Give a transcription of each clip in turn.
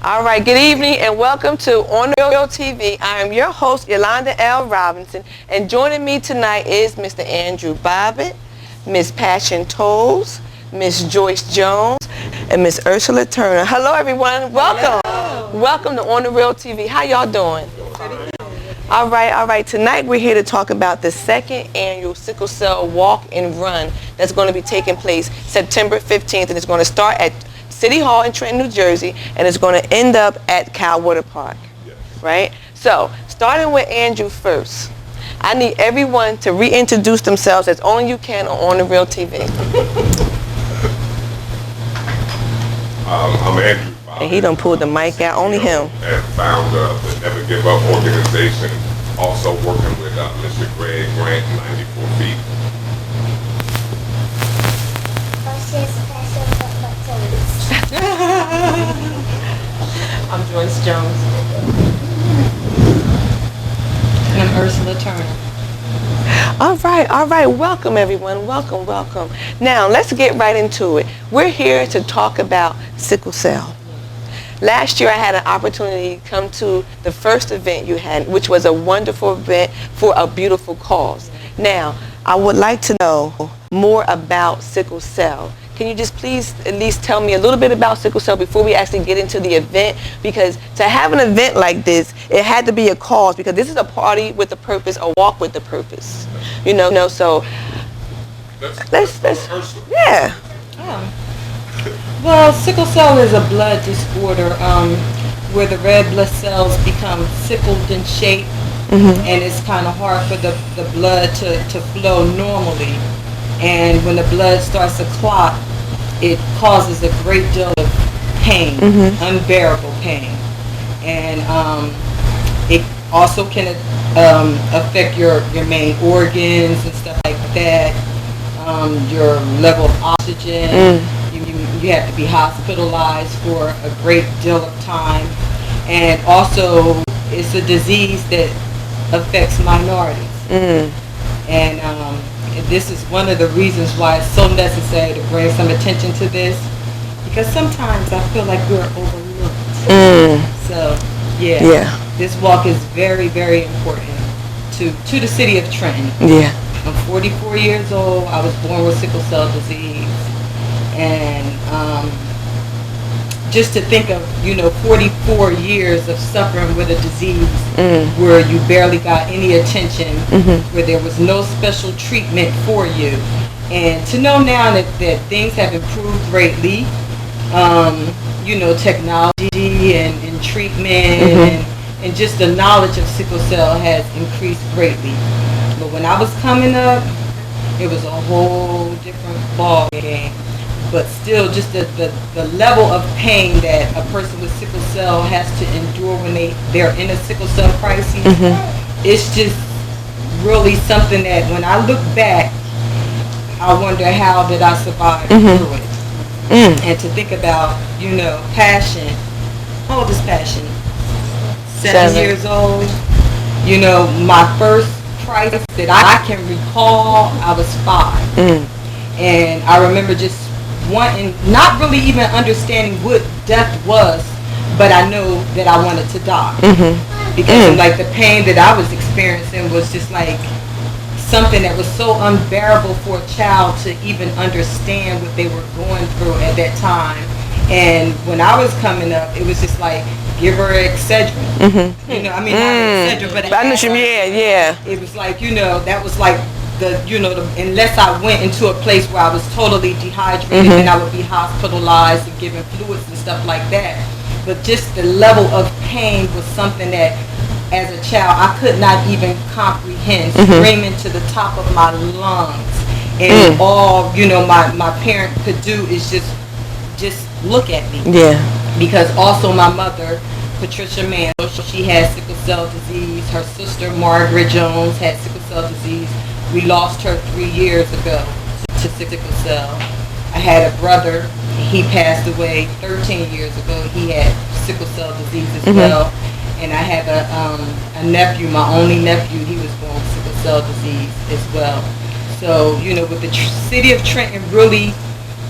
All right, good evening and welcome to On Real TV. I am your host, Yolanda L. Robinson, and joining me tonight is Mr. Andrew Bobbitt, Miss Passion Tolles, Miss Joyce Jones, and Miss Ursula Turner. Hello, everyone. Welcome. Hello. Welcome to On Real TV. How y'all doing? All right. Tonight we're here to talk about the second annual Sickle Cell Walk and Run that's going to be taking place September 15th, and it's going to start at City Hall in Trenton, New Jersey, and it's going to end up at Cal Water Park, right? So, starting with Andrew first, I need everyone to reintroduce themselves as only you can on the Real TV. I'm Andrew Bobbitt. And he done pulled the mic out, only him. And founder of the Never Give Up organization, also working with Mr. Greg Grant, 94 Feet. I'm Joyce Jones. And I'm Ursula Turner. All right. Welcome, everyone. Welcome. Now, let's get right into it. We're here to talk about sickle cell. Last year, I had an opportunity to come to the first event you had, which was a wonderful event for a beautiful cause. Now, I would like to know more about sickle cell. Can you just please at least tell me a little bit about sickle cell before we actually get into the event? Because to have an event like this, it had to be a cause, because this is a party with a purpose, a walk with a purpose. So let's yeah. Well, sickle cell is a blood disorder where the red blood cells become sickled in shape, and it's kind of hard for the blood to flow normally. And when the blood starts to clot, it causes a great deal of pain, unbearable pain. And it also can affect your main organs and stuff like that, your level of oxygen. You have to be hospitalized for a great deal of time. And also, it's a disease that affects minorities. And this is one of the reasons why it's so necessary to bring some attention to this, because sometimes I feel like we're overlooked. So, this walk is very, very important to the city of Trenton. I'm 44 years old. I was born with sickle cell disease. And just to think of, 44 years of suffering with a disease where you barely got any attention, where there was no special treatment for you. And to know now that things have improved greatly, technology and treatment and just the knowledge of sickle cell has increased greatly. But when I was coming up, it was a whole different ball game. But still, just the level of pain that a person with sickle cell has to endure when they're in a sickle cell crisis, it's just really something that when I look back, I wonder how did I survive through it. And to think about, Passion. How old is Passion? 7 years old. My first crisis that I can recall, I was 5. And I remember just wanting, not really even understanding what death was, but I knew that I wanted to die. Because like the pain that I was experiencing was just like something that was so unbearable for a child to even understand what they were going through at that time. And when I was coming up, it was just like, give her Excedrin. Not Excedrin, but it was like, that was like unless I went into a place where I was totally dehydrated, then I would be hospitalized and given fluids and stuff like that. But just the level of pain was something that, as a child, I could not even comprehend, screaming to the top of my lungs. And all, my parent could do is just look at me. Because also my mother, Patricia Mann, she had sickle cell disease. Her sister, Margaret Jones, had sickle cell disease. We lost her 3 years ago to sickle cell. I had a brother. He passed away 13 years ago. He had sickle cell disease as well. And I have a nephew, my only nephew. He was born with sickle cell disease as well. So, with the city of Trenton really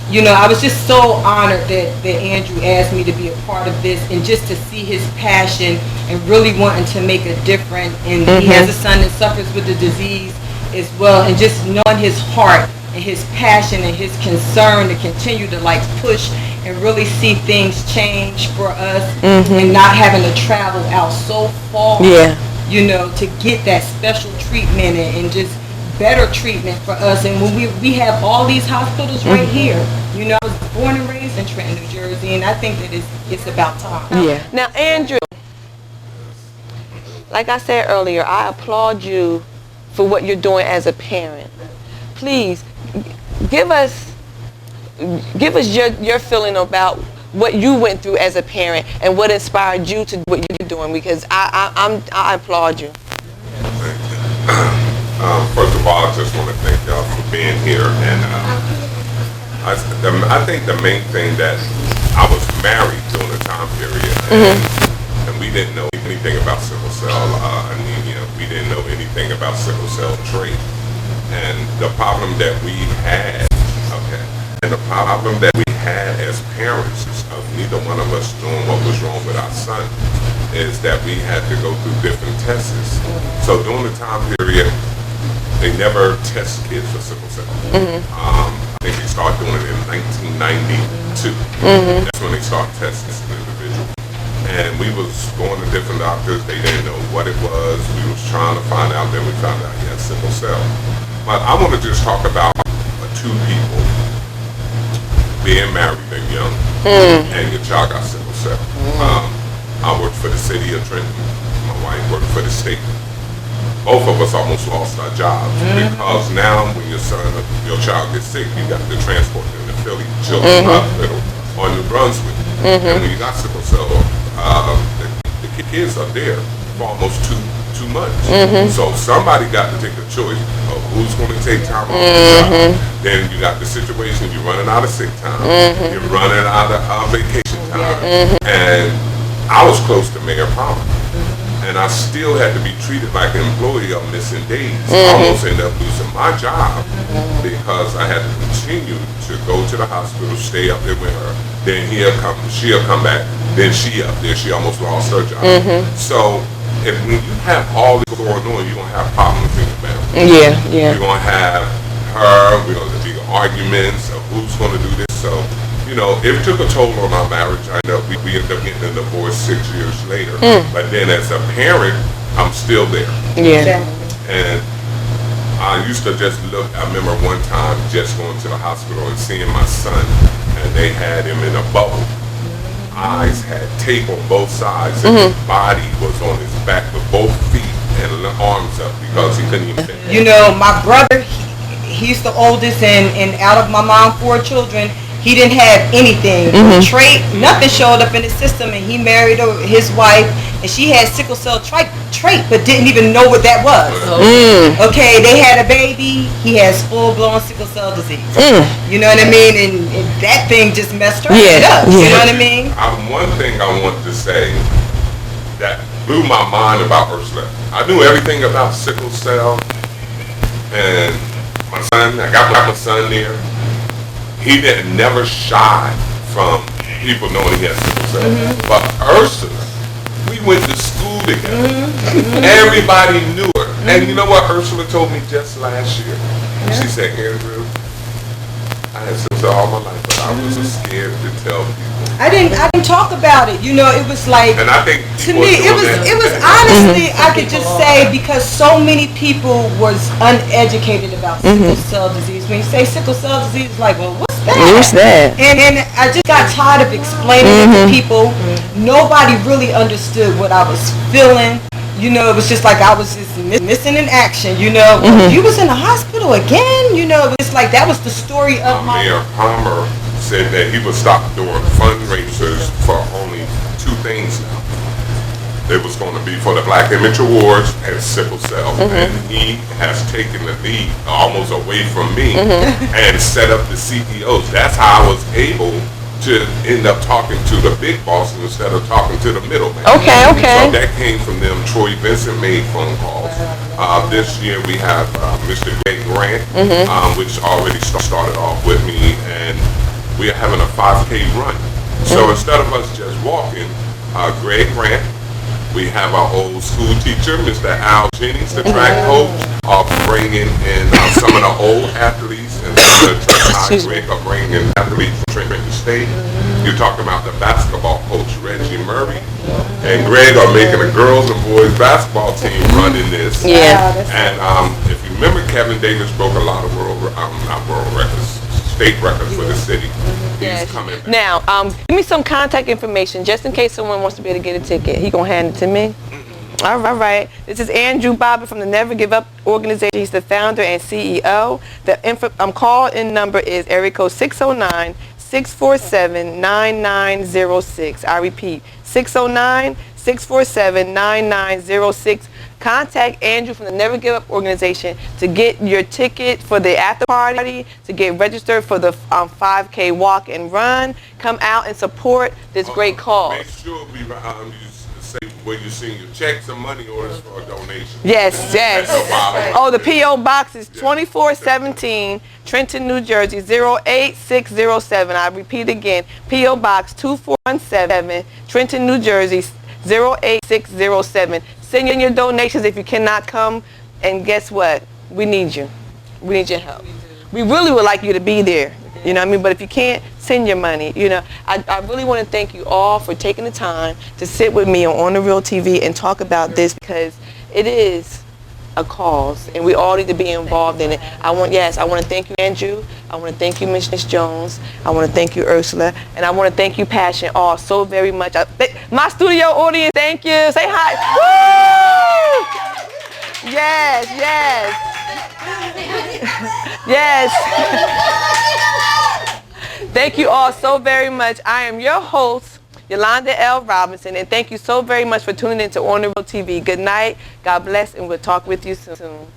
I was just so honored that Andrew asked me to be a part of this, and just to see his passion and really wanting to make a difference. And he has a son that suffers with the disease as well, and just knowing his heart and his passion and his concern to continue to push and really see things change for us, and not having to travel out so far, to get that special treatment and just better treatment for us. And when we have all these hospitals right here, I was born and raised in Trenton, New Jersey, and I think that it's about time. Yeah. Now, Andrew, like I said earlier, I applaud you for what you're doing as a parent. Please give us your feeling about what you went through as a parent and what inspired you to do what you're doing, because I applaud you. First of all, I just want to thank y'all for being here, and I think the main thing that I was married during the time period, and we didn't know anything about sickle cell anemia. We didn't know anything about sickle cell trait, and the problem that we had, as parents of neither one of us knowing what was wrong with our son, is that we had to go through different tests. So during the time period, they never test kids for sickle cell. I think they started doing it in 1992. That's when they started testing this individual. And we was going to different doctors. They didn't know what it was. We was trying to find out. Then we found out he had sickle cell. But I want to just talk about two people being married and young, and your child got sickle cell. I worked for the city of Trenton. My wife worked for the state. Both of us almost lost our jobs, because now when your child gets sick, you got to transport them to Philly Children's Hospital or New Brunswick. And when you got sickle cell, the kids are there for almost two months. So somebody got to take a choice of who's going to take time off the job. Then you got the situation, you're running out of sick time, you're running out of vacation time. And I was close to Mayor Palmer. And I still had to be treated like an employee of missing days. I almost ended up losing my job because I had to continue to go to the hospital, stay up there with her. Then she'll come back. Then she up there. She almost lost her job. So when you have all this going on, you're going to have problems in your family. You're going to have we're going to be arguments of who's going to do this. So, it took a toll on our marriage. I know we ended up getting a divorce 6 years later. But then as a parent, I'm still there. And I used to just look. I remember one time just going to the hospital and seeing my son, and they had him in a bubble. Eyes had tape on both sides, and his body was on his back with both feet and arms up because he couldn't even bend. My brother, he's the oldest, and out of my mom's 4 children, he didn't have anything. Trait, nothing showed up in his system, and he married his wife, and she had sickle cell trait, but didn't even know what that was. Okay, they had a baby. He has full-blown sickle cell disease. You know what I mean? And that thing just messed her up. You know what I mean? One thing I want to say that blew my mind about Ursula. I knew everything about sickle cell, and my son, I got my son there. He never shy from people knowing he had sickle cell. But Ursula, we went to school together. Everybody knew her. And you know what Ursula told me just last year? She said, Andrew, I had sickle cell all my life, but I was so scared to tell people. I didn't talk about it. It was like, and I think to me, it was honestly, I could just say, because so many people was uneducated about sickle cell disease. When you say sickle cell disease, it's like, well, what's that? What's that? And I just got tired of explaining it to people. Nobody really understood what I was feeling. It was just like I was just missing in action. You was in the hospital again. It's like that was the story of my. Mayor Palmer said that he would stop doing fundraisers for only 2 things now. It was going to be for the Black Image Awards and sickle cell, and he has taken the lead almost away from me and set up the CEOs. That's how I was able to end up talking to the big bosses instead of talking to the middleman. Okay. So that came from them. Troy Vincent made phone calls. This year we have Mr. Greg Grant, which already started off with me, and we are having a 5K run. So instead of us just walking, Greg Grant, we have our old school teacher, Mr. Al Jennings, the track coach, are bringing in some of the old athletes, and the Trent Greg are bringing in athletes from Trenton State. You're talking about the basketball coach, Reggie Murray, and Greg are making a girls and boys basketball team running this. Yeah. And if you remember, Kevin Davis broke a lot of not world records, state records for the city. He's coming back. Now, give me some contact information just in case someone wants to be able to get a ticket. He gonna hand it to me. All right. This is Andrew Bobbitt from the Never Give Up organization. He's the founder and CEO. The call-in number is area code 609-647-9906. I repeat, 609-647-9906. Contact Andrew from the Never Give Up organization to get your ticket for the after party, to get registered for the 5K walk and run. Come out and support this great cause. Make sure you say where you're seeing your checks and money orders for a donation. Yes. Oh, the P.O. Box is 2417 Trenton, New Jersey, 08607. I repeat again, P.O. Box 2417 Trenton, New Jersey, 08607. Send in your donations if you cannot come, and guess what? We need you. We need your help. We really would like you to be there. You know what I mean? But if you can't, send your money. You know, I really want to thank you all for taking the time to sit with me on The Real TV and talk about this, because it is a cause and we all need to be involved in it. I want to thank you, Andrew. I want to thank you, Miss Jones. I want to thank you, Ursula. And I want to thank you, Passion, all so very much. My studio audience, thank you. Say hi. Woo! Yes. Thank you all so very much. I am your host, Yolanda L. Robinson, and thank you so very much for tuning in to On The Real TV. Good night, God bless, and we'll talk with you soon.